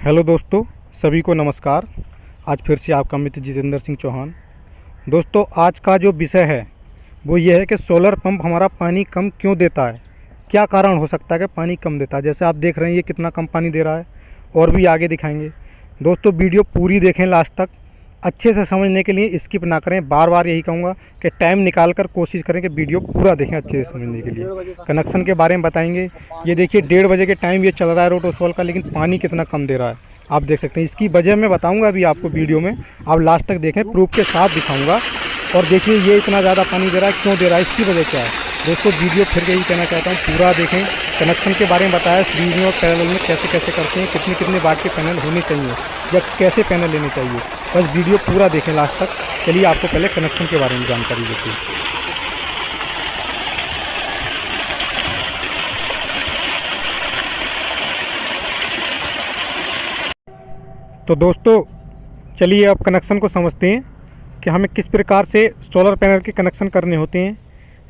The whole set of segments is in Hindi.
हेलो दोस्तों, सभी को नमस्कार। आज फिर से आपका मित्र जितेंद्र सिंह चौहान। दोस्तों, आज का जो विषय है वो ये है कि सोलर पंप हमारा पानी कम क्यों देता है, क्या कारण हो सकता है कि पानी कम देता है। जैसे आप देख रहे हैं ये कितना कम पानी दे रहा है और भी आगे दिखाएंगे। दोस्तों, वीडियो पूरी देखें लास्ट तक, अच्छे से समझने के लिए स्किप ना करें। बार बार यही कहूँगा कि टाइम निकाल कर कोशिश करें कि वीडियो पूरा देखें अच्छे से समझने के लिए। कनेक्शन के बारे में बताएंगे। ये देखिए 1:30 बजे के टाइम ये चल रहा है रोटोसॉल का, लेकिन पानी कितना कम दे रहा है आप देख सकते हैं। इसकी वजह मैं बताऊंगा अभी आपको वीडियो में, आप लास्ट तक देखें, प्रूफ के साथ दिखाऊंगा। और देखिए ये इतना ज़्यादा पानी दे रहा है, क्यों दे रहा है, इसकी वजह क्या है। दोस्तों, वीडियो फिर यही कहना चाहता हूँ पूरा देखें। कनेक्शन के बारे में बताया, सीरीज में और पैरेलल में कैसे कैसे करते हैं, कितने कितने वाट के पैनल होने चाहिए या कैसे पैनल लेने चाहिए। बस वीडियो पूरा देखें लास्ट तक। चलिए आपको पहले कनेक्शन के बारे में जानकारी देती है। तो दोस्तों, चलिए अब कनेक्शन को समझते हैं कि हमें किस प्रकार से सोलर पैनल के कनेक्शन करने होते हैं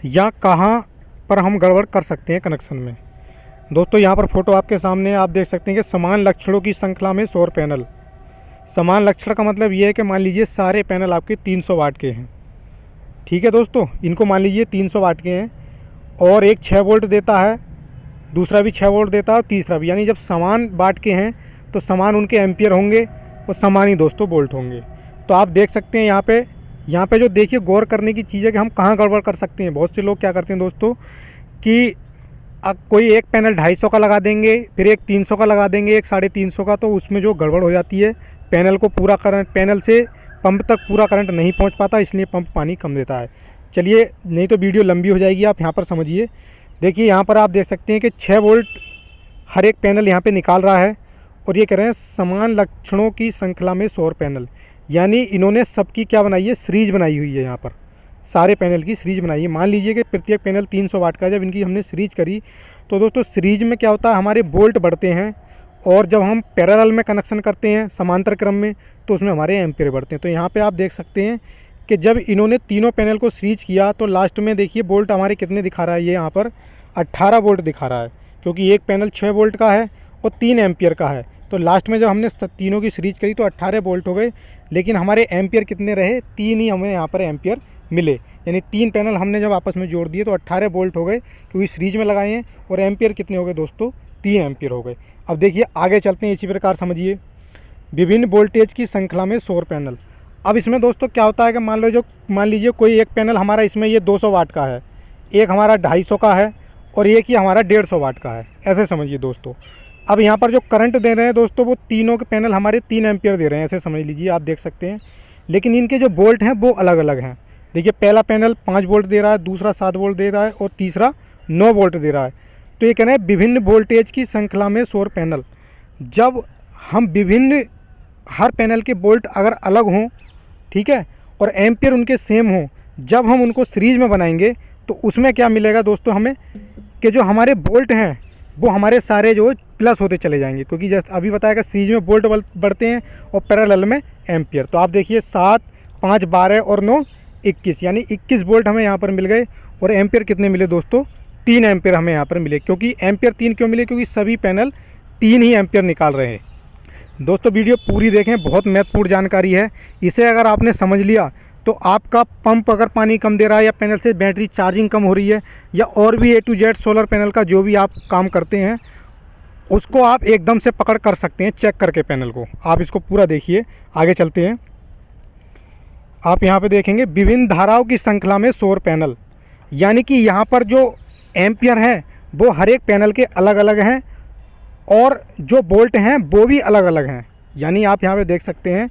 या कहाँ पर हम गड़बड़ कर सकते हैं कनेक्शन में। दोस्तों, यहाँ पर फोटो आपके सामने आप देख सकते हैं कि समान लक्षणों की श्रृंखला में सौर पैनल। समान लक्षण का मतलब ये है कि मान लीजिए सारे पैनल आपके 300 वाट के हैं। ठीक है दोस्तों, इनको मान लीजिए 300 वाट के हैं और एक 6 वोल्ट देता है, दूसरा भी 6 वोल्ट देता है और तीसरा भी। यानी जब समान वाट के हैं तो समान उनके एम्पियर होंगे और समान ही दोस्तों वोल्ट होंगे। तो आप देख सकते हैं यहाँ पे जो देखिए गौर करने की चीज़ है कि हम कहाँ गड़बड़ कर सकते हैं। बहुत से लोग क्या करते हैं दोस्तों कि कोई एक पैनल 250 का लगा देंगे, फिर एक 300 का लगा देंगे, एक 350 का, तो उसमें जो गड़बड़ हो जाती है, पैनल को पूरा करंट, पैनल से पंप तक पूरा करंट नहीं पहुँच पाता, इसलिए पंप पानी कम देता है। चलिए, नहीं तो वीडियो लंबी हो जाएगी। आप यहाँ पर समझिए। देखिए यहाँ पर आप देख सकते हैं कि 6 वोल्ट हर एक पैनल यहाँ पर निकाल रहा है और ये कह रहे हैं समान लक्षणों की श्रृंखला में सौर पैनल। यानी इन्होंने सबकी क्या बनाई है, सीरीज बनाई हुई है। यहाँ पर सारे पैनल की सीरीज बनाई है। मान लीजिए कि प्रत्येक पैनल 300 वाट का, जब इनकी हमने सीरीज करी तो दोस्तों सीरीज में क्या होता है, हमारे वोल्ट बढ़ते हैं। और जब हम पैरेलल में कनेक्शन करते हैं समांतर क्रम में, तो उसमें हमारे एम्पियर बढ़ते हैं। तो यहाँ पर आप देख सकते हैं कि जब इन्होंने तीनों पैनल को सीरीज किया तो लास्ट में देखिए वोल्ट हमारे कितने दिखा रहा है। ये यहाँ पर 18 वोल्ट दिखा रहा है, क्योंकि एक पैनल 6 वोल्ट का है और 3 एम्पियर का है। तो लास्ट में जब हमने तीनों की सीरीज करी तो 18 वोल्ट हो गए, लेकिन हमारे एम्पियर कितने रहे, 3 ही हमें यहाँ पर एम्पियर मिले। यानी 3 पैनल हमने जब आपस में जोड़ दिए तो 18 वोल्ट हो गए, क्योंकि सीरीज में लगाए हैं। और एम्पियर कितने हो गए दोस्तों, 3 एम्पियर हो गए। अब देखिए आगे चलते हैं, इसी प्रकार समझिए। विभिन्न वोल्टेज की श्रृंखला में सौर पैनल। अब इसमें दोस्तों क्या होता है कि मान लीजिए कोई एक पैनल हमारा इसमें ये 200 वाट का है, एक हमारा 250 का है और एक ही हमारा 150 वाट का है। ऐसे समझिए दोस्तों। अब यहाँ पर जो करंट दे रहे हैं दोस्तों, वो तीनों के पैनल हमारे 3 एम्पियर दे रहे हैं, ऐसे समझ लीजिए, आप देख सकते हैं। लेकिन इनके जो वोल्ट हैं वो अलग अलग हैं। देखिए पहला पैनल 5 वोल्ट दे रहा है, दूसरा 7 वोल्ट दे रहा है और तीसरा 9 वोल्ट दे रहा है। तो ये कह रहे हैं विभिन्न वोल्टेज की श्रृंखला में सौर पैनल। जब हम हर पैनल के वोल्ट अगर अलग हों, ठीक है, और एम्पियर उनके सेम हों, जब हम उनको सीरीज में बनाएंगे तो उसमें क्या मिलेगा दोस्तों हमें, कि जो हमारे वोल्ट हैं वो हमारे सारे जो प्लस होते चले जाएंगे। क्योंकि जैसे अभी बताया कि सीरीज में वोल्ट बढ़ते हैं और पैरेलल में एम्पियर। तो आप देखिए 7, 5, 12 और 9, 21, यानी 21 वोल्ट हमें यहाँ पर मिल गए। और एम्पियर कितने मिले दोस्तों, 3 एम्पियर हमें यहाँ पर मिले। क्योंकि एम्पियर 3 क्यों मिले, क्योंकि सभी पैनल 3 ही एम्पियर निकाल रहे हैं। दोस्तों वीडियो पूरी देखें, बहुत महत्वपूर्ण जानकारी है। इसे अगर आपने समझ लिया तो आपका पंप अगर पानी कम दे रहा है या पैनल से बैटरी चार्जिंग कम हो रही है या और भी A to Z solar panel का जो भी आप काम करते हैं, उसको आप एकदम से पकड़ कर सकते हैं चेक करके पैनल को। आप इसको पूरा देखिए। आगे चलते हैं। आप यहाँ पे देखेंगे विभिन्न धाराओं की श्रृंखला में सौर पैनल। यानी कि यहाँ पर जो एम्पियर हैं वो हर एक पैनल के अलग अलग हैं और जो वोल्ट हैं वो भी अलग अलग हैं। यानी आप यहाँ पे देख सकते हैं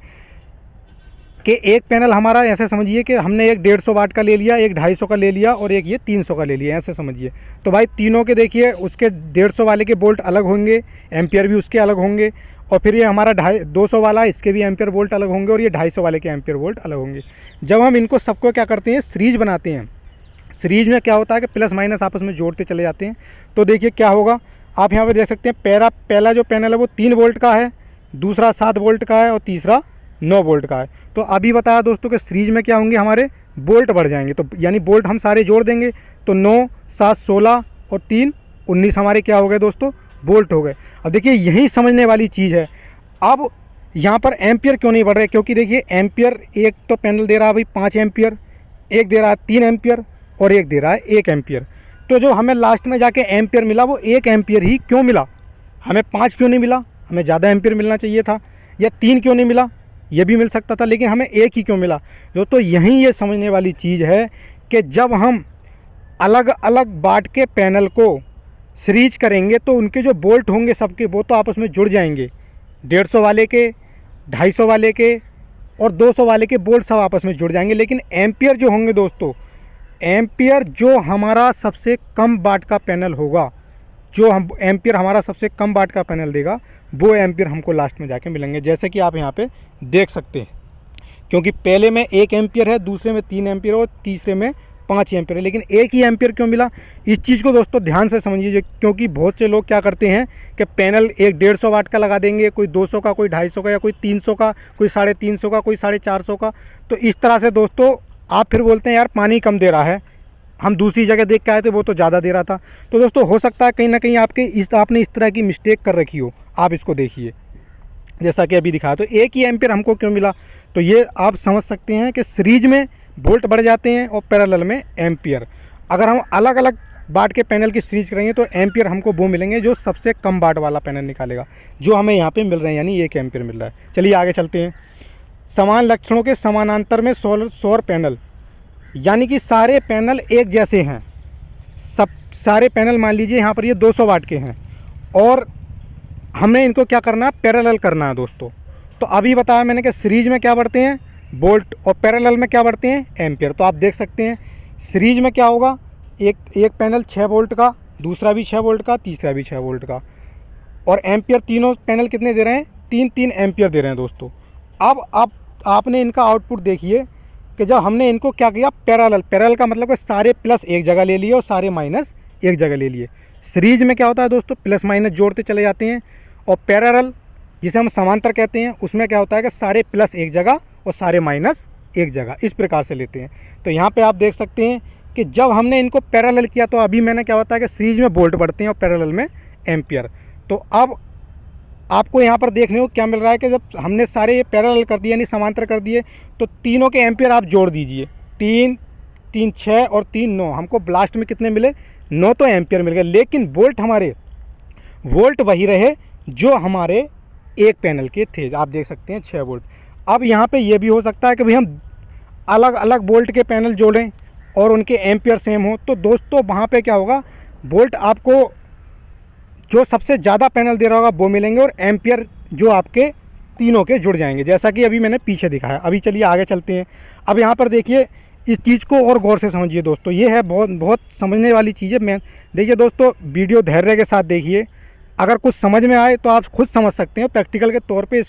कि एक पैनल हमारा, ऐसे समझिए कि हमने एक 150 वाट का ले लिया, एक 250 का ले लिया और एक ये 300 का ले लिया, ऐसे समझिए। तो भाई तीनों के देखिए उसके 150 वाले के वोल्ट अलग होंगे, एम्पियर भी उसके अलग होंगे। और फिर ये हमारा 200 वाला, इसके भी एम्पियर वोल्ट अलग होंगे और ये 250 वाले के एम्पियर वोल्ट अलग होंगे। जब हम इनको सबको क्या करते हैं, सीरीज बनाते हैं। सीरीज में क्या होता है कि प्लस माइनस आपस में जोड़ते चले जाते हैं। तो देखिए क्या होगा, आप यहाँ पर देख सकते हैं पहला जो पैनल है वो 3 वोल्ट का है, दूसरा 7 वोल्ट का है और तीसरा 9 वोल्ट का है। तो अभी बताया दोस्तों कि सीरीज में क्या होंगे, हमारे वोल्ट बढ़ जाएंगे। तो यानी वोल्ट हम सारे जोड़ देंगे तो 9, 7, 16 और 3, 19 हमारे क्या हो गए दोस्तों, वोल्ट हो गए। अब देखिए यही समझने वाली चीज़ है। अब यहाँ पर एम्पियर क्यों नहीं बढ़ रहे, क्योंकि देखिए एम्पियर एक तो पैनल दे रहा है भाई 5 एम्पियर, एक दे रहा है 3 एम्पियर और एक दे रहा है 1 एम्पियर। तो जो हमें लास्ट में जाके एम्पियर मिला वो 1 एम्पियर ही क्यों मिला, हमें 5 क्यों नहीं मिला, हमें ज़्यादा एम्पियर मिलना चाहिए था, या 3 क्यों नहीं मिला, ये भी मिल सकता था, लेकिन हमें 1 ही क्यों मिला। दोस्तों यहीं ये समझने वाली चीज़ है कि जब हम अलग अलग वाट के पैनल को सीरीज करेंगे तो उनके जो बोल्ट होंगे सबके वो तो आपस में जुड़ जाएंगे, 150 वाले के, 250 वाले के और 200 वाले के बोल्ट सब आपस में जुड़ जाएंगे। लेकिन एम्पियर जो होंगे दोस्तों, एम्पियर जो हमारा सबसे कम वाट का पैनल होगा, जो हम एम्पियर हमारा सबसे कम वाट का पैनल देगा, वो एम्पियर हमको लास्ट में जाके मिलेंगे, जैसे कि आप यहाँ पे देख सकते हैं। क्योंकि पहले में 1 एम्पियर है, दूसरे में 3 एम्पियर और तीसरे में 5 एम्पियर है, लेकिन 1 ही एम्पियर क्यों मिला, इस चीज़ को दोस्तों ध्यान से समझिए। क्योंकि बहुत से लोग क्या करते हैं कि पैनल एक 150 वाट का लगा देंगे, कोई 200 का, कोई 250 का, या कोई 300 का, कोई 350 का, कोई 450 का। तो इस तरह से दोस्तों आप फिर बोलते हैं यार पानी कम दे रहा है, हम दूसरी जगह देख के आए थे वो तो ज़्यादा दे रहा था। तो दोस्तों हो सकता है कहीं ना कहीं आपने इस तरह की मिस्टेक कर रखी हो। आप इसको देखिए जैसा कि अभी दिखाया, तो 1 ही एम्पियर हमको क्यों मिला, तो ये आप समझ सकते हैं कि सीरीज में वोल्ट बढ़ जाते हैं और पैरेलल में एम्पियर। अगर हम अलग अलग वाट के पैनल की सीरीज करेंगे तो एम्पियर हमको वो मिलेंगे जो सबसे कम वाट वाला पैनल निकालेगा, जो हमें यहाँ पे मिल रहे हैं, यानी 1 एम्पियर मिल रहा है। चलिए आगे चलते हैं। समान लक्षणों के समानांतर में सौर पैनल, यानी कि सारे पैनल एक जैसे हैं, सब सारे पैनल मान लीजिए यहाँ पर ये 200 वाट के हैं और हमें इनको क्या करना है, पैरेलल करना है दोस्तों। तो अभी बताया मैंने कि सीरीज में क्या बढ़ते हैं, वोल्ट, और पैरेलल में क्या बढ़ते हैं, एम्पियर। तो आप देख सकते हैं सीरीज में क्या होगा, एक पैनल 6 वोल्ट का, दूसरा भी 6 वोल्ट का, तीसरा भी 6 वोल्ट का, और एम्पियर तीनों पैनल कितने दे रहे हैं, 3-3 एम्पियर दे रहे हैं दोस्तों। अब आपने इनका आउटपुट देखिए कि जब हमने इनको क्या किया, पैरेलल का मतलब कि सारे प्लस एक जगह ले लिए और सारे माइनस एक जगह ले लिए। सीरीज में क्या होता है दोस्तों, प्लस माइनस जोड़ते चले जाते हैं, और पैरेलल जिसे हम समांतर कहते हैं उसमें क्या होता है कि सारे प्लस एक जगह और सारे माइनस एक जगह, इस प्रकार से लेते हैं। तो यहाँ पे आप देख सकते हैं कि जब हमने इनको पैरेलल किया तो अभी मैंने क्या होता है कि सीरीज में वोल्ट बढ़ते हैं और पैरेलल में एम्पियर। तो अब आपको यहाँ पर देखने को क्या मिल रहा है कि जब हमने सारे ये पैरेलल कर दिए यानी समांतर कर दिए, तो तीनों के एम्पियर आप जोड़ दीजिए, 3 6 और 3 9, हमको ब्लास्ट में कितने मिले, 9 तो एम्पियर मिल गए। लेकिन वोल्ट वही रहे जो हमारे एक पैनल के थे, आप देख सकते हैं 6 वोल्ट। अब यहाँ पे ये भी हो सकता है कि भाई हम अलग अलग वोल्ट के पैनल जोड़ें और उनके एम्पियर सेम हो, तो दोस्तों वहाँ पे क्या होगा, वोल्ट आपको जो सबसे ज़्यादा पैनल दे रहा होगा वो मिलेंगे और एम्पियर जो आपके तीनों के जुड़ जाएंगे, जैसा कि अभी मैंने पीछे दिखाया। अभी चलिए आगे चलते हैं। अब यहाँ पर देखिए इस चीज़ को और गौर से समझिए दोस्तों, ये है बहुत समझने वाली चीज़ है। मैं देखिए दोस्तों, वीडियो धैर्य के साथ देखिए, अगर कुछ समझ में आए तो आप खुद समझ सकते हैं प्रैक्टिकल के तौर पे।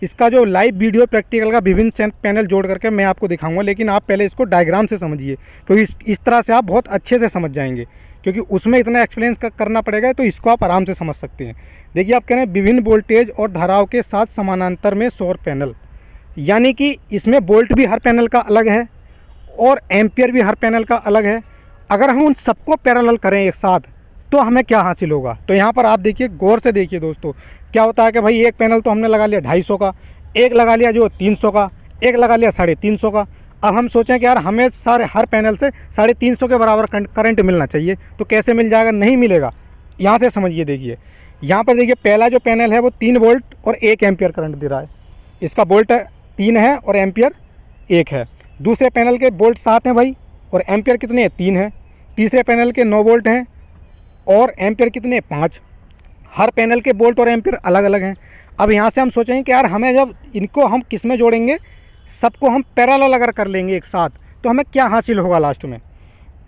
इसका जो लाइव वीडियो प्रैक्टिकल का विभिन्न पैनल जोड़ करके मैं आपको दिखाऊंगा, लेकिन आप पहले इसको डायग्राम से समझिए, क्योंकि इस तरह से आप बहुत अच्छे से समझ जाएंगे, क्योंकि उसमें इतना एक्सप्लेन करना पड़ेगा, तो इसको आप आराम से समझ सकते हैं। देखिए आप कह रहे हैं विभिन्न वोल्टेज और धाराओं के साथ समानांतर में सौर पैनल, यानी कि इसमें वोल्ट भी हर पैनल का अलग है और एम्पियर भी हर पैनल का अलग है। अगर हम उन सबको पैरेलल करें एक साथ तो हमें क्या हासिल होगा, तो यहाँ पर आप देखिए, गौर से देखिए दोस्तों, क्या होता है कि भाई एक पैनल तो हमने लगा लिया 250 का, एक लगा लिया जो 300 का, एक लगा लिया 350 का। अब हम सोचें कि यार हमें हर पैनल से 350 के बराबर करंट मिलना चाहिए, तो कैसे मिल जाएगा, नहीं मिलेगा। यहाँ से समझिए, देखिए यहाँ पर देखिए, पहला जो पैनल है वो 3 वोल्ट और 1 एम्पियर करंट दे रहा है, इसका वोल्ट 3 है और एम्पियर 1 है। दूसरे पैनल के वोल्ट 7 हैं भाई और एम्पियर कितने हैं, 3 है। तीसरे पैनल के 9 वोल्ट हैं और एम्पियर कितने, 5। हर पैनल के वोल्ट और एम्पियर अलग अलग हैं। अब यहाँ से हम सोचेंगे कि यार हमें जब इनको हम किस में जोड़ेंगे, सबको हम पैरेलल अगर कर लेंगे एक साथ, तो हमें क्या हासिल होगा लास्ट में।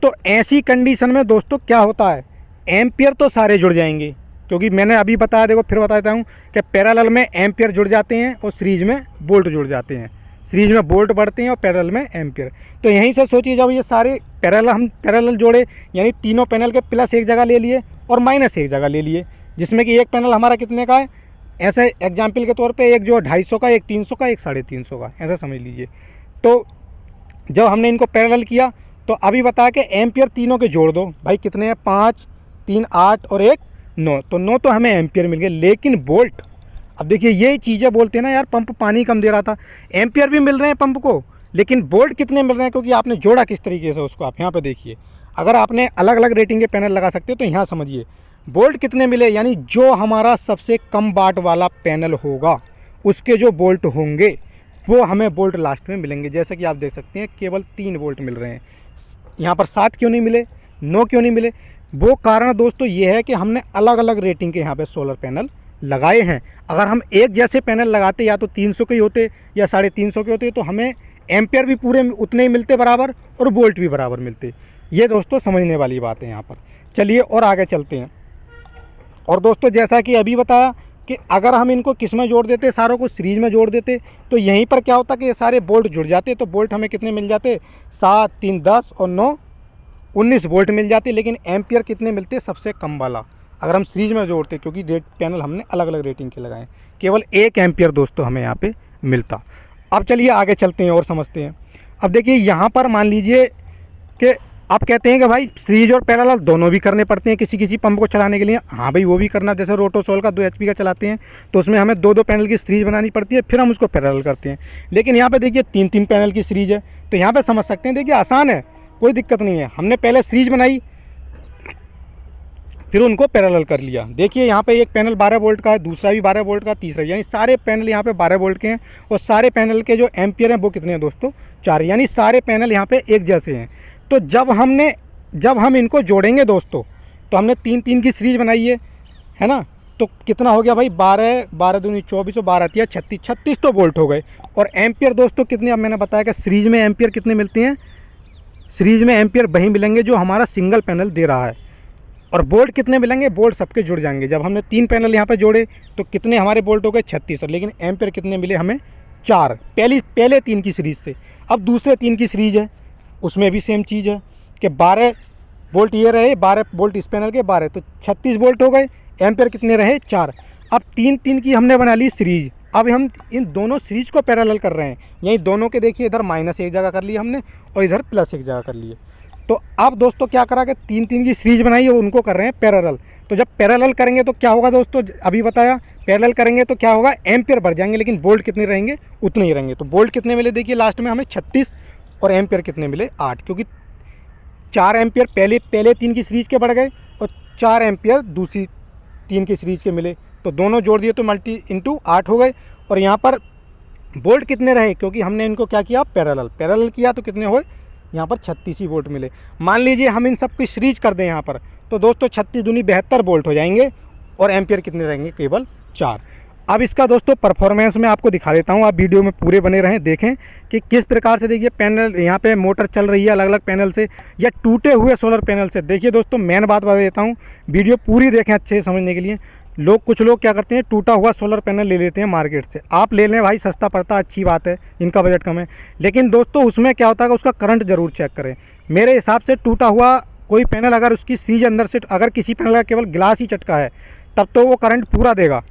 तो ऐसी कंडीशन में दोस्तों क्या होता है, एम्पियर तो सारे जुड़ जाएंगे, क्योंकि मैंने अभी बताया, देखो फिर बताता हूँ कि पैरेलल में एम्पियर जुड़ जाते हैं और सीरीज में वोल्ट जुड़ जाते हैं। सीरीज में वोल्ट बढ़ते हैं और पैरेलल में एम्पियर। तो यहीं से सोचिए, जब ये सारे पैरेलल जोड़े, यानी तीनों पैनल के प्लस एक जगह ले लिए और माइनस एक जगह ले लिए, जिसमें कि एक पैनल हमारा कितने का है, ऐसे एग्जाम्पल के तौर पे एक जो 250 का, एक 300 का, एक 350 का, ऐसा समझ लीजिए। तो जब हमने इनको पैरेलल किया तो अभी बता के एम्पियर तीनों के जोड़ दो भाई, कितने हैं, 5, 3 8 और 1 9, तो 9 तो हमें एम्पियर मिल गए। लेकिन वोल्ट, अब देखिए यही चीज़ें बोलते हैं ना यार, पंप पानी कम दे रहा था, एम्पियर भी मिल रहे हैं पंप को, लेकिन वोल्ट कितने मिल रहे हैं, क्योंकि आपने जोड़ा किस तरीके से उसको। आप यहाँ पे देखिए, अगर आपने अलग अलग रेटिंग के पैनल लगा सकते हो तो यहाँ समझिए वोल्ट कितने मिले, यानी जो हमारा सबसे कम वाट वाला पैनल होगा उसके जो वोल्ट होंगे वो हमें वोल्ट लास्ट में मिलेंगे। जैसे कि आप देख सकते हैं केवल 3 वोल्ट मिल रहे हैं, यहाँ पर 7 क्यों नहीं मिले, 9 क्यों नहीं मिले। वो कारण दोस्तों ये है कि हमने अलग अलग रेटिंग के यहाँ पे सोलर पैनल लगाए हैं। अगर हम एक जैसे पैनल लगाते, या तो 300 के ही होते या 350 के होते, तो हमें एम्पियर भी पूरे उतने ही मिलते बराबर और वोल्ट भी बराबर मिलते। ये दोस्तों समझने वाली बात है यहाँ पर। चलिए और आगे चलते हैं। और दोस्तों जैसा कि अभी बताया कि अगर हम इनको किस में जोड़ देते, सारों को सीरीज में जोड़ देते, तो यहीं पर क्या होता कि ये सारे बोल्ट जुड़ जाते। तो बोल्ट हमें कितने मिल जाते, 7, 3, 10 और 9, 19 वोल्ट मिल जाते। लेकिन एम्पियर कितने मिलते, सबसे कम वाला अगर हम सीरीज में जोड़ते, क्योंकि रेट पैनल हमने अलग अलग रेटिंग के लगाए, केवल 1 एम्पियर दोस्तों हमें यहाँ पे मिलता। अब चलिए आगे चलते हैं और समझते हैं। अब देखिए यहाँ पर मान लीजिए कि आप कहते हैं कि भाई सीरीज और पैरेलल दोनों भी करने पड़ते हैं किसी किसी पंप को चलाने के लिए। हाँ भाई वो भी करना, जैसे रोटोसोल का 2 HP का चलाते हैं तो उसमें हमें 2-2 पैनल की सीरीज बनानी पड़ती है, फिर हम उसको पैरेलल करते हैं। लेकिन यहाँ पे देखिए 3-3 पैनल की सीरीज है, तो यहाँ पे समझ सकते हैं, देखिए आसान है, कोई दिक्कत नहीं है। हमने पहले सीरीज बनाई, फिर उनको पैरेलल कर लिया। देखिए यहाँ पे एक पैनल 12 वोल्ट का है, दूसरा भी 12 वोल्ट का, तीसरा भी, यानी सारे पैनल यहाँ पे 12 वोल्ट के हैं। और सारे पैनल के जो एम्पियर हैं वो कितने हैं दोस्तों, 4, यानी सारे पैनल यहाँ पे एक जैसे हैं। तो जब हम इनको जोड़ेंगे दोस्तों, तो हमने 3-3 की सीरीज बनाई है ना, तो कितना हो गया भाई, 12 दूनी 24 और 12 36 तो वोल्ट हो गए। और एम्पियर दोस्तों कितने, अब मैंने बताया कि सीरीज में एम्पियर कितने मिलते हैं, सीरीज में एम्पियर वही मिलेंगे जो हमारा सिंगल पैनल दे रहा है। और बोल्ट कितने मिलेंगे, बोल्ट सबके जुड़ जाएंगे। जब हमने 3 पैनल यहाँ पे जोड़े तो कितने हमारे बोल्ट हो गए, 36। और लेकिन एम्पियर कितने मिले हमें, 4, पहले 3 की सीरीज से। अब दूसरे 3 की सीरीज है, उसमें भी सेम चीज़ है कि 12 बोल्ट ये रहे, 12 बोल्ट इस पैनल के 12, तो 36 बोल्ट हो गए। एम्पियर कितने रहे, 4। अब 3-3 की हमने बना ली सीरीज। अब हम इन दोनों सीरीज को पैरेलल कर रहे हैं, यहीं दोनों के देखिए, इधर माइनस एक जगह कर लिया हमने और इधर प्लस एक जगह कर लिए। तो अब दोस्तों क्या करा कि 3-3 की सीरीज बनाई है, उनको कर रहे हैं पैरेलल। तो जब पैरेलल करेंगे तो क्या होगा दोस्तों, अभी बताया, पैरेलल करेंगे तो क्या होगा, एम्पियर बढ़ जाएंगे, लेकिन बोल्ट कितने रहेंगे, उतने ही रहेंगे। तो बोल्ट कितने मिले, देखिए लास्ट में हमें 36, और एम्पियर कितने मिले, 8, क्योंकि 4 एम्पियर पहले 3 की सीरीज के बढ़ गए और 4 एम्पियर दूसरी 3 की सीरीज के मिले। तो दोनों जोड़ दिए तो इंटू 8 हो गए। और यहाँ पर बोल्ट कितने रहे, क्योंकि हमने इनको क्या किया, पैरेलल किया, तो कितने हुए, यहाँ पर 36 ही वोल्ट मिले। मान लीजिए हम इन सब की सीरीज कर दें यहाँ पर, तो दोस्तों 36 दूनी 72 वोल्ट हो जाएंगे। और एम्पियर कितने रहेंगे, केवल 4। अब इसका दोस्तों परफॉर्मेंस मैं आपको दिखा देता हूँ, आप वीडियो में पूरे बने रहें, देखें कि किस प्रकार से। देखिए पैनल यहाँ पे मोटर चल रही है अलग अलग पैनल से या टूटे हुए सोलर पैनल से। देखिए दोस्तों मेन बात बता देता हूँ, वीडियो पूरी देखें अच्छे से समझने के लिए। कुछ लोग क्या करते हैं, टूटा हुआ सोलर पैनल ले लेते हैं मार्केट से। आप ले लें भाई, सस्ता पड़ता, अच्छी बात है, जिनका बजट कम है। लेकिन दोस्तों उसमें क्या होता है कि उसका करंट ज़रूर चेक करें। मेरे हिसाब से टूटा हुआ कोई पैनल, अगर उसकी सीरीज अंदर से, अगर किसी पैनल का केवल ग्लास ही चटका है, तब तो वो करंट पूरा देगा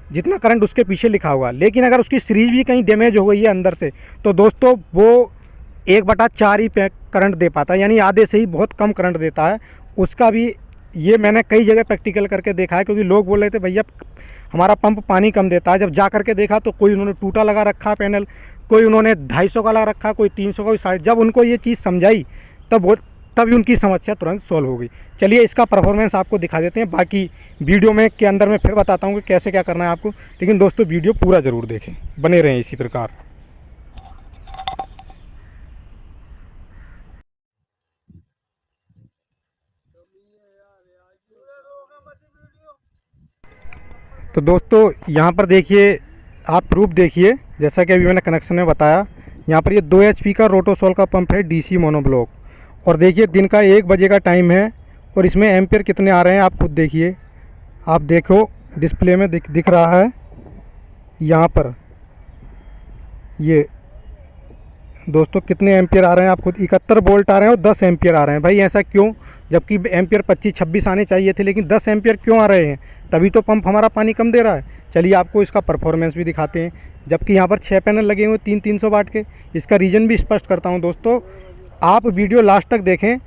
जितना करंट उसके पीछे लिखा होगा। लेकिन अगर उसकी सीरीज भी कहीं डैमेज हो गई है अंदर से, तो दोस्तों वो 1/4 ही करंट दे पाता है, यानी आधे से ही बहुत कम करंट देता है। उसका भी ये मैंने कई जगह प्रैक्टिकल करके देखा है, क्योंकि लोग बोल रहे थे भैया हमारा पंप पानी कम देता है। जब जा करके देखा तो कोई उन्होंने टूटा लगा रखा पैनल, कोई उन्होंने 250 का लगा रखा, कोई 300 का, कोई 60। जब उनको ये चीज़ समझाई तभी उनकी समस्या तुरंत सॉल्व हो गई। चलिए इसका परफॉर्मेंस आपको दिखा देते हैं, बाकी वीडियो में के अंदर मैं फिर बताता हूँ कि कैसे क्या करना है आपको। लेकिन दोस्तों वीडियो पूरा ज़रूर देखें, बने रहें इसी प्रकार। तो दोस्तों यहाँ पर देखिए, आप प्रूफ देखिए, जैसा कि अभी मैंने कनेक्शन में बताया। यहाँ पर ये 2 HP का रोटोसोल का पंप है, DC मोनोब्लॉक। और देखिए दिन का 1 बजे का टाइम है, और इसमें एम्पियर कितने आ रहे हैं आप खुद देखिए। आप देखो डिस्प्ले में दिख रहा है यहाँ पर, ये दोस्तों कितने एम्पियर आ रहे हैं आप खुद, 71 वोल्ट आ रहे हैं और 10 एम्पियर आ रहे हैं। भाई ऐसा क्यों, जबकि एम्पियर 25-26 आने चाहिए थे, लेकिन 10 एम्पियर क्यों आ रहे हैं, तभी तो पंप हमारा पानी कम दे रहा है। चलिए आपको इसका परफॉर्मेंस भी दिखाते हैं, जबकि यहाँ पर 6 पैनल लगे हुए 300 वाट के। इसका रीज़न भी स्पष्ट करता हूँ दोस्तों, आप वीडियो लास्ट तक देखें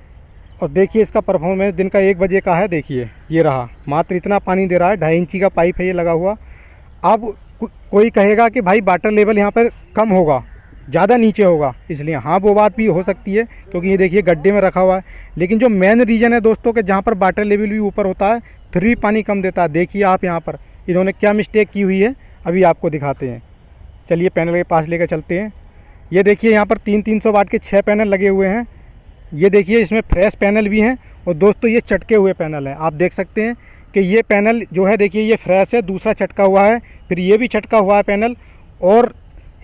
और देखिए इसका परफॉर्मेंस। दिन का 1 बजे का है, देखिए ये रहा, मात्र इतना पानी दे रहा है, 2.5 इंची का पाइप है ये लगा हुआ। अब कोई कहेगा कि भाई वाटर लेवल यहाँ पर कम होगा, ज़्यादा नीचे होगा, इसलिए हाँ वो बात भी हो सकती है, क्योंकि ये देखिए गड्ढे में रखा हुआ है। लेकिन जो मेन रीज़न है दोस्तों कि जहाँ पर वाटर लेवल भी ऊपर होता है फिर भी पानी कम देता है। देखिए आप यहाँ पर इन्होंने क्या मिस्टेक की हुई है, अभी आपको दिखाते हैं। चलिए पैनल के पास लेकर चलते हैं। ये देखिए यहाँ पर 300 वाट के 6 पैनल लगे हुए हैं। ये देखिए इसमें फ्रेश पैनल भी हैं और दोस्तों ये चटके हुए पैनल हैं। आप देख सकते हैं कि ये पैनल जो है देखिए ये फ्रेश है, दूसरा चटका हुआ है, फिर ये भी चटका हुआ है पैनल। और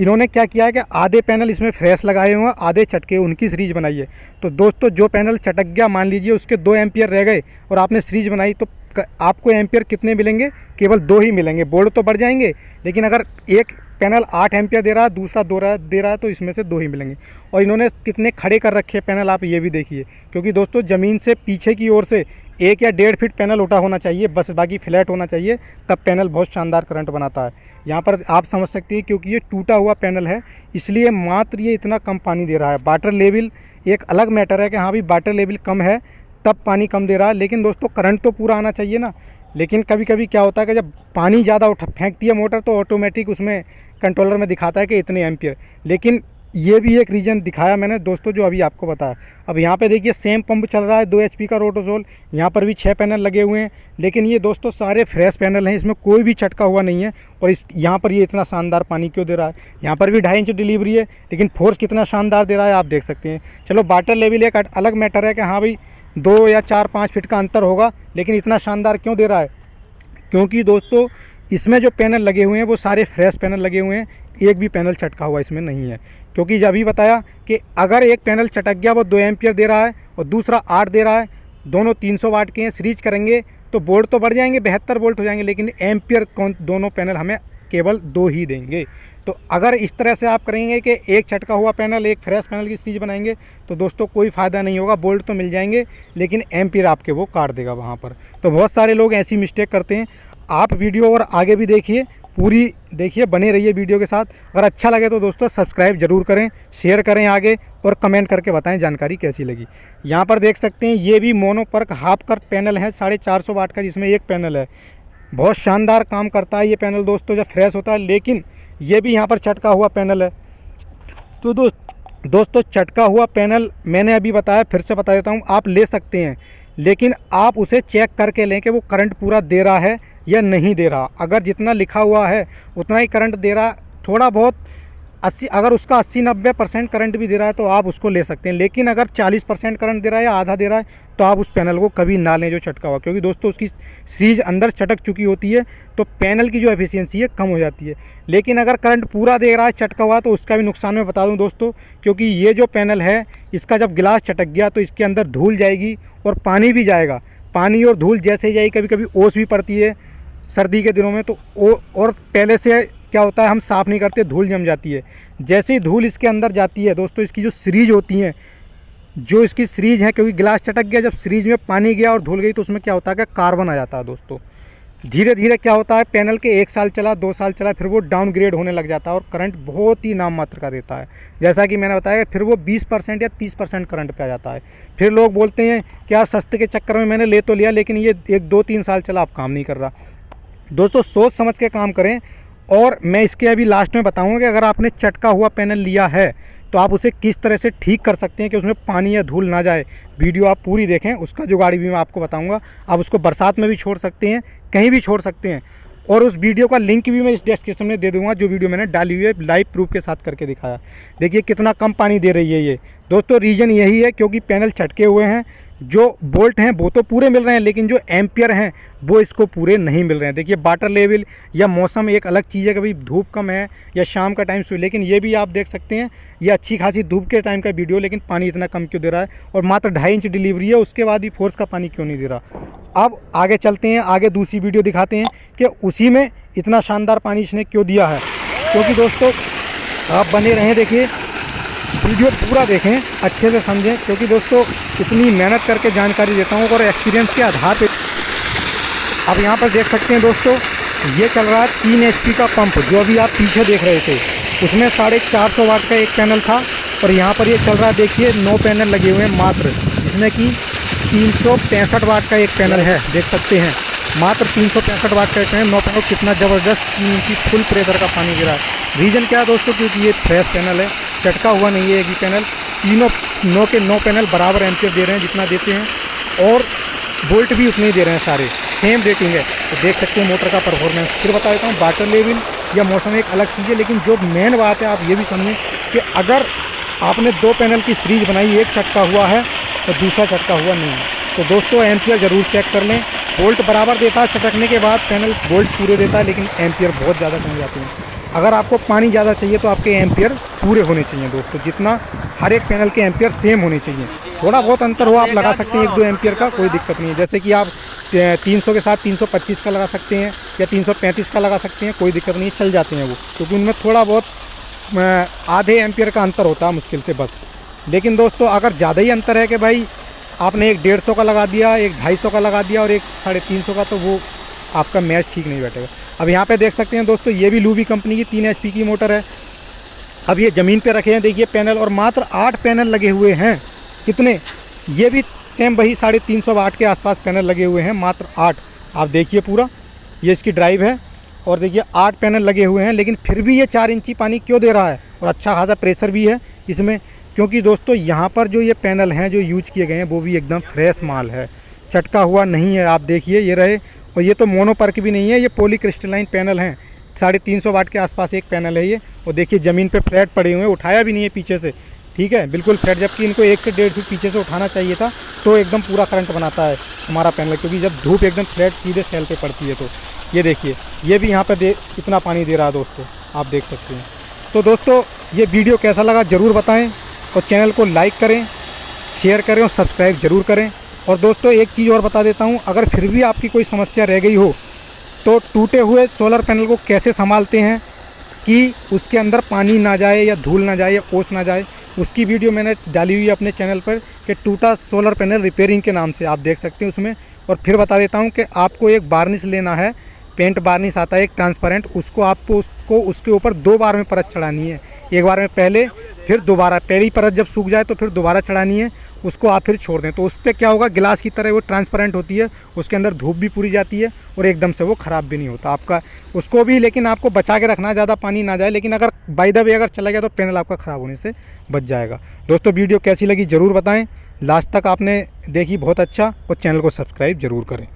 इन्होंने क्या किया है कि आधे पैनल इसमें फ्रेश लगाए हुए हैं, आधे चटके, उनकी सीरीज बनाई है। तो दोस्तों जो पैनल चटक गया, मान लीजिए उसके 2 एम्पियर रह गए और आपने सीरीज बनाई, तो आपको एम्पियर कितने मिलेंगे? केवल 2 ही मिलेंगे। बोल्ट तो बढ़ जाएंगे, लेकिन अगर एक पैनल 8 एम्पियर दे रहा है, दूसरा दे रहा है, तो इसमें से 2 ही मिलेंगे। और इन्होंने कितने खड़े कर रखे हैं पैनल, आप ये भी देखिए, क्योंकि दोस्तों ज़मीन से पीछे की ओर से 1 या 1.5 फीट पैनल उठा होना चाहिए, बस बाकी फ्लैट होना चाहिए, तब पैनल बहुत शानदार करंट बनाता है। यहाँ पर आप समझ सकते हैं क्योंकि ये टूटा हुआ पैनल है, इसलिए मात्र ये इतना कम पानी दे रहा है। वाटर लेवल एक अलग मैटर है कि हाँ भाई वाटर लेवल कम है तब पानी कम दे रहा है, लेकिन दोस्तों करंट तो पूरा आना चाहिए ना। लेकिन कभी कभी क्या होता है कि जब पानी ज़्यादा फेंकती है मोटर तो ऑटोमेटिक उसमें कंट्रोलर में दिखाता है कि इतने एम्पियर। लेकिन ये भी एक रीज़न दिखाया मैंने दोस्तों जो अभी आपको बताया। अब यहाँ पे देखिए सेम पंप चल रहा है, 2 HP का रोटोसोल, यहाँ पर भी 6 पैनल लगे हुए हैं, लेकिन ये दोस्तों सारे फ्रेश पैनल हैं, इसमें कोई भी छटका हुआ नहीं है। और इस यहाँ पर ये इतना शानदार पानी क्यों दे रहा है? यहाँ पर भी 2.5 इंच डिलीवरी है, लेकिन फोर्स कितना शानदार दे रहा है आप देख सकते हैं। चलो वाटर लेवल एक अलग मैटर है कि हाँ भाई 2 या 4-5 फीट का अंतर होगा, लेकिन इतना शानदार क्यों दे रहा है? क्योंकि दोस्तों इसमें जो पैनल लगे हुए हैं वो सारे फ्रेश पैनल लगे हुए हैं, एक भी पैनल चटका हुआ इसमें नहीं है। क्योंकि जब ही बताया कि अगर एक पैनल चटक गया वो 2 एम्पियर दे रहा है और दूसरा 8 दे रहा है, दोनों 300 वाट के हैं, सीरीज करेंगे तो वोल्ट तो बढ़ जाएंगे, 72 वोल्ट हो जाएंगे, लेकिन एम्पियर दोनों पैनल हमें केवल 2 ही देंगे। तो अगर इस तरह से आप करेंगे कि एक चटका हुआ पैनल, एक फ्रेश पैनल की सीरीज बनाएंगे, तो दोस्तों कोई फ़ायदा नहीं होगा। वोल्ट तो मिल जाएंगे, लेकिन एम्पियर आपके वो काट देगा वहाँ पर। तो बहुत सारे लोग ऐसी मिस्टेक करते हैं। आप वीडियो और आगे भी देखिए, पूरी देखिए, बने रहिए वीडियो के साथ। अगर अच्छा लगे तो दोस्तों सब्सक्राइब जरूर करें, शेयर करें आगे, और कमेंट करके बताएं जानकारी कैसी लगी। यहाँ पर देख सकते हैं ये भी मोनोपर्क हाफ कट पैनल है 450 वाट का, जिसमें एक पैनल है। बहुत शानदार काम करता है ये पैनल दोस्तों जब फ्रेश होता है। लेकिन ये भी यहाँ पर चटका हुआ पैनल है। तो दोस्तों चटका हुआ पैनल मैंने अभी बताया, फिर से बता देता हूँ, आप ले सकते हैं, लेकिन आप उसे चेक करके लें कि वो करंट पूरा दे रहा है या नहीं दे रहा। अगर जितना लिखा हुआ है उतना ही करंट दे रहा, थोड़ा बहुत 80, अगर उसका 80-90% करंट भी दे रहा है तो आप उसको ले सकते हैं। लेकिन अगर 40% करंट दे रहा है या आधा दे रहा है तो आप उस पैनल को कभी ना लें जो चटका हुआ, क्योंकि दोस्तों उसकी सीरीज अंदर चटक चुकी होती है, तो पैनल की जो एफिशिएंसी है कम हो जाती है। लेकिन अगर करंट पूरा दे रहा है चटका हुआ तो उसका भी नुकसान मैं बता दूं दोस्तों, क्योंकि ये जो पैनल है इसका जब गिलास चटक गया तो इसके अंदर धूल जाएगी और पानी भी जाएगा। पानी और धूल जैसे जाएगी, कभी कभी ओस भी पड़ती है सर्दी के दिनों में, तो और पहले से क्या होता है हम साफ़ नहीं करते, धूल जम जाती है। जैसे ही धूल इसके अंदर जाती है दोस्तों, इसकी जो सीरीज होती हैं, जो इसकी सीरीज है, क्योंकि गिलास चटक गया, जब सीरीज में पानी गया और धूल गई तो उसमें क्या होता है कि कार्बन आ जाता है दोस्तों। धीरे धीरे क्या होता है, पैनल के 1 साल चला, 2 साल चला, फिर वो डाउनग्रेड होने लग जाता है और करंट बहुत ही नाम मात्र का देता है। जैसा कि मैंने बताया, फिर वो 20% या 30% करंट पे आ जाता है। फिर लोग बोलते हैं कि यार सस्ते के चक्कर में मैंने ले तो लिया, लेकिन ये 1-2-3 साल चला, अब काम नहीं कर रहा। दोस्तों सोच समझ के काम करें। और मैं इसके अभी लास्ट में बताऊंगा कि अगर आपने चटका हुआ पैनल लिया है तो आप उसे किस तरह से ठीक कर सकते हैं कि उसमें पानी या धूल ना जाए। वीडियो आप पूरी देखें, उसका जुगाड़ भी मैं आपको बताऊंगा। आप उसको बरसात में भी छोड़ सकते हैं, कहीं भी छोड़ सकते हैं, और उस वीडियो का लिंक भी मैं इस डिस्क्रिप्शन में दे दूंगा, जो वीडियो मैंने डाली हुई है, लाइव प्रूफ के साथ करके दिखाया। देखिए कितना कम पानी दे रही है ये दोस्तों। रीज़न यही है क्योंकि पैनल चटके हुए हैं। जो बोल्ट हैं वो तो पूरे मिल रहे हैं, लेकिन जो एम्पियर हैं वो इसको पूरे नहीं मिल रहे हैं। देखिए वाटर लेवल या मौसम एक अलग चीज़ है, कभी धूप कम है या शाम का टाइम सो, लेकिन ये भी आप देख सकते हैं ये अच्छी खासी धूप के टाइम का वीडियो, लेकिन पानी इतना कम क्यों दे रहा है? और मात्र 2.5 इंच डिलीवरी है, उसके बाद भी फोर्स का पानी क्यों नहीं दे रहा? अब आगे चलते हैं, आगे दूसरी वीडियो दिखाते हैं कि उसी में इतना शानदार पानी इसने क्यों दिया है। क्योंकि दोस्तों आप बने रहें, देखिए वीडियो पूरा देखें, अच्छे से समझें, क्योंकि दोस्तों इतनी मेहनत करके जानकारी देता हूँ और एक्सपीरियंस के आधार पे। अब यहाँ पर देख सकते हैं दोस्तों, ये चल रहा है 3 HP का पंप, जो अभी आप पीछे देख रहे थे, उसमें 450 वाट का एक पैनल था, और यहाँ पर ये चल रहा है देखिए 9 पैनल लगे हुए हैं मात्र, जिसमें कि 365 वाट का एक पैनल है, देख सकते हैं। मात्र 365 वाट का पैनल 9 पैनल, कितना ज़बरदस्त 3 इंची फुल प्रेशर का पानी गिरा है। रीज़न क्या है दोस्तों, क्योंकि ये फ्रेश पैनल है, चटका हुआ नहीं है एक भी पैनल। तीनों 9 के 9 पैनल बराबर एम्पियर दे रहे हैं जितना देते हैं, और वोल्ट भी उतने ही दे रहे हैं, सारे सेम रेटिंग है। तो देख सकते हैं मोटर का परफॉर्मेंस। फिर बता देता हूँ, वाटर लेवल या मौसम एक अलग चीज़ है, लेकिन जो मेन बात है आप ये भी समझें कि अगर आपने 2 पैनल की सीरीज बनाई, एक चटका हुआ है तो दूसरा चटका हुआ नहीं है, तो दोस्तों एम्पियर ज़रूर चेक कर लें। वोल्ट बराबर देता है चटकने के बाद पैनल, वोल्ट पूरे देता है, लेकिन एम्पियर बहुत ज़्यादा कम जाते हैं। अगर आपको पानी ज़्यादा चाहिए तो आपके एम्पियर पूरे होने चाहिए दोस्तों, जितना हर एक पैनल के एम्पियर सेम होने चाहिए। थोड़ा बहुत अंतर हो आप लगा सकते हैं 1-2 एम्पियर का, कोई दिक्कत नहीं है। जैसे कि आप 300 के साथ 325 का लगा सकते हैं या 335 का लगा सकते हैं, कोई दिक्कत नहीं है, चल जाते हैं वो, क्योंकि उनमें थोड़ा बहुत आधे एम्पियर का अंतर होता है मुश्किल से बस। लेकिन दोस्तों अगर ज़्यादा ही अंतर है कि भाई आपने एक 150 का लगा दिया, एक 250 का लगा दिया और एक 350 का, तो वो आपका मैच ठीक नहीं बैठेगा। अब यहाँ पे देख सकते हैं दोस्तों, ये भी लूबी कंपनी की 3 HP की मोटर है। अब ये ज़मीन पे रखे हैं देखिए पैनल, और मात्र 8 पैनल लगे हुए हैं। कितने? ये भी सेम वही 350 वाट के आसपास पैनल लगे हुए हैं, मात्र 8। आप देखिए पूरा, ये इसकी ड्राइव है, और देखिए 8 पैनल लगे हुए हैं, लेकिन फिर भी ये 4 इंची पानी क्यों दे रहा है, और अच्छा खासा प्रेशर भी है इसमें। क्योंकि दोस्तों यहाँ पर जो ये पैनल हैं जो यूज किए गए हैं वो भी एकदम फ्रेश माल है, चटका हुआ नहीं है। आप देखिए ये रहे, और ये तो मोनोपर्क भी नहीं है, ये पॉली क्रिस्टलाइन पैनल हैं। 350 वाट के आसपास एक पैनल है ये, और देखिए ज़मीन पे फ्लैट पड़े हुए हैं, उठाया भी नहीं है पीछे से, ठीक है, बिल्कुल फ्लैट। जबकि इनको 1 से 1.5 फीट पीछे से उठाना चाहिए था, तो एकदम पूरा करंट बनाता है हमारा पैनल, क्योंकि जब धूप एकदम फ्लैट सीधे सेल पे पड़ती है। तो ये देखिए, ये भी यहाँ पर कितना पानी दे रहा है दोस्तों, आप देख सकते हैं। तो दोस्तों ये वीडियो कैसा लगा ज़रूर बताएँ, और चैनल को लाइक करें, शेयर करें और सब्सक्राइब ज़रूर करें। और दोस्तों एक चीज़ और बता देता हूँ, अगर फिर भी आपकी कोई समस्या रह गई हो तो टूटे हुए सोलर पैनल को कैसे संभालते हैं कि उसके अंदर पानी ना जाए या धूल ना जाए या ओस ना जाए, उसकी वीडियो मैंने डाली हुई है अपने चैनल पर कि टूटा सोलर पैनल रिपेयरिंग के नाम से, आप देख सकते हैं उसमें। और फिर बता देता हूँ कि आपको एक वार्निश लेना है, पेंट वार्निश आता है एक ट्रांसपेरेंट, उसको आपको उसके ऊपर 2 बार में परत चढ़ानी है। एक बार में पहले, फिर दोबारा, पहली परत जब सूख जाए तो फिर दोबारा चढ़ानी है, उसको आप फिर छोड़ दें। तो उस पर क्या होगा, गिलास की तरह वो ट्रांसपेरेंट होती है, उसके अंदर धूप भी पूरी जाती है और एकदम से वो ख़राब भी नहीं होता आपका उसको भी। लेकिन आपको बचा के रखना, ज़्यादा पानी ना जाए, लेकिन अगर बाय द वे अगर चला गया तो पैनल आपका ख़राब होने से बच जाएगा। दोस्तों वीडियो कैसी लगी ज़रूर बताएँ, लास्ट तक आपने देखी बहुत अच्छा, और चैनल को सब्सक्राइब ज़रूर करें।